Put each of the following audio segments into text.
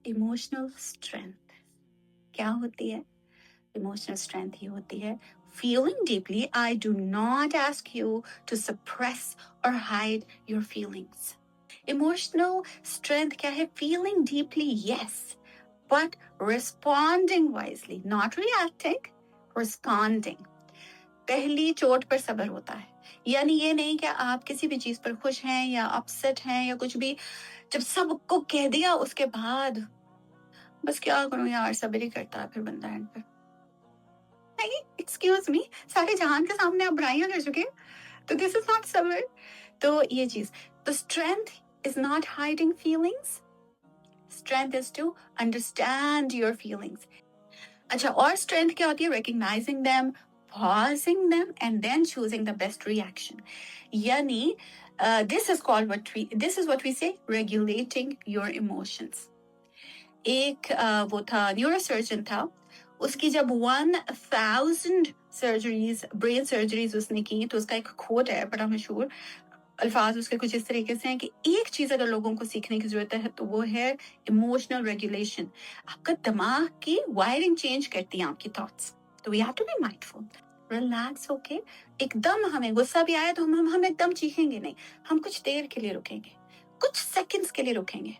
Emotional strength क्या होती है? इमोशनल स्ट्रेंथ ही होती है feeling deeply. I do not ask you to suppress or hide your feelings. Emotional strength क्या है? Feeling deeply, yes, but responding wisely, not reacting, responding. पहली चोट पर सब्र होता है, यानी ये नहीं कि आप किसी भी चीज पर खुश हैं या अपसेट हैं या कुछ भी, जब सबको कह दिया उसके बाद बस क्या करूं यार, सब्र ही करता है फिर बंदा एंड पर। नहीं, एक्सक्यूज मी, सारे जहान के सामने आप बुराइयां कर चुके हैं, तो दिस इज नॉट सब्र। तो ये चीज, तो strength is not hiding feelings, strength is to understand your feelings. अच्छा, और स्ट्रेंथ क्या होती है? Recognizing them, pausing them, and then choosing the best reaction. Yani, this is what we say regulating your emotions. एक वो था neurosurgeon था, उसकी जब 1000 सर्जरीज, ब्रेन सर्जरीज उसने की, तो उसका एक कोट है बड़ा मशहूर, अल्फाज उसके कुछ इस तरीके से हैं कि एक चीज अगर लोगों को सीखने की जरूरत है तो वो है इमोशनल रेगुलेशन। आपका दिमाग की वायरिंग चेंज करती है आपकी थॉट्स, तो we have to be mindful, relax होके। एकदम हमें गुस्सा भी आया तो हम एकदम चीखेंगे नहीं, हम कुछ देर के लिए रुकेंगे, कुछ सेकंड्स के लिए रुकेंगे,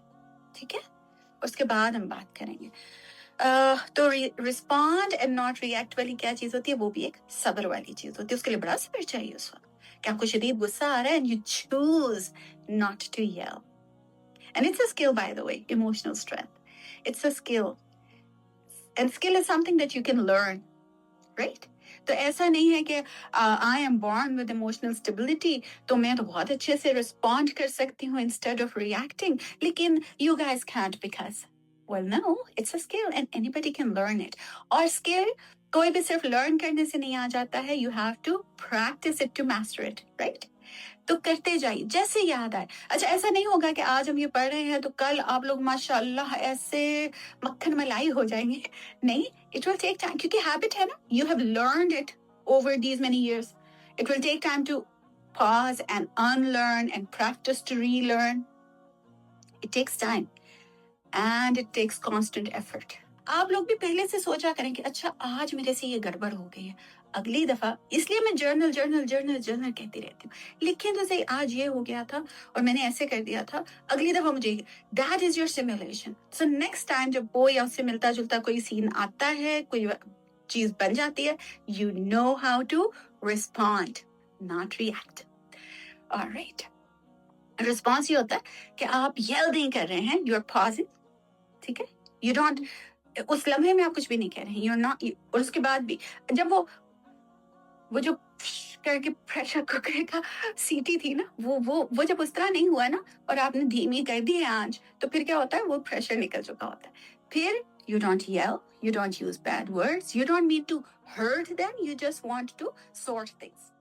ठीक है, उसके बाद हम बात करेंगे। तो रिस्पॉन्ड एंड नॉट रिएक्ट वाली क्या चीज होती है? वो भी एक सब्र वाली चीज होती है, उसके लिए बड़ा सब्र चाहिए उस वक्त कि आपको शदीद गुस्सा आ रहा है and you choose not to yell. And it's a skill, by the way, emotional strength, it's a skill, and skill is something that you can learn, right? तो ऐसा नहीं है कि I am born with emotional stability, तो मैं तो बहुत अच्छे से रिस्पॉन्ड कर सकती हूँ इंस्टेड ऑफ रिएक्टिंग, लेकिन you guys can't because, well no, it's a skill and anybody can learn it. और skill कोई भी सिर्फ learn करने से नहीं आ जाता है, you have to practice it to master it, right? तो करते जाइए जैसे याद आए। अच्छा, ऐसा नहीं होगा कि आज हम ये पढ़ रहे हैं तो कल आप लोग माशाल्लाह ऐसे मक्खन मलाई हो जाएंगे, नहीं, it will take time, क्योंकि habit है ना, you have learned it over these many years. It will take time to pause and unlearn and practice to relearn. It takes time. And it takes constant effort. आप लोग भी पहले से सोचा करें कि अच्छा आज मेरे से ये गड़बड़ हो गई है, अगली दफा, इसलिए मैं जर्नल जर्नल जर्नल जर्नल कहती रहती हूँ, लिखें तो सही, आज ये हो गया था और मैंने ऐसे कर दिया था, अगली दफा मुझे, that is your simulation. So next time जब कोई आपसे मिलता जुलता कोई सीन आता है, कोई चीज बन जाती है, you know how to respond, not react. Alright, response ये होता है कि आप येल नहीं कर रहे हैं, यू आर पॉजिंग, ठीक है, यू डोंट, उस लम्हे में आप कुछ भी नहीं कह रहे हैं, यू नॉट, और उसके बाद भी जब वो जो करके प्रेशर कुकर का सीटी थी ना, वो जब उस तरह नहीं हुआ ना और आपने धीमी कर दी है आंच, तो फिर क्या होता है, वो प्रेशर निकल चुका होता है। फिर you don't yell, you don't use bad words, you don't mean to hurt them, you just want to sort things.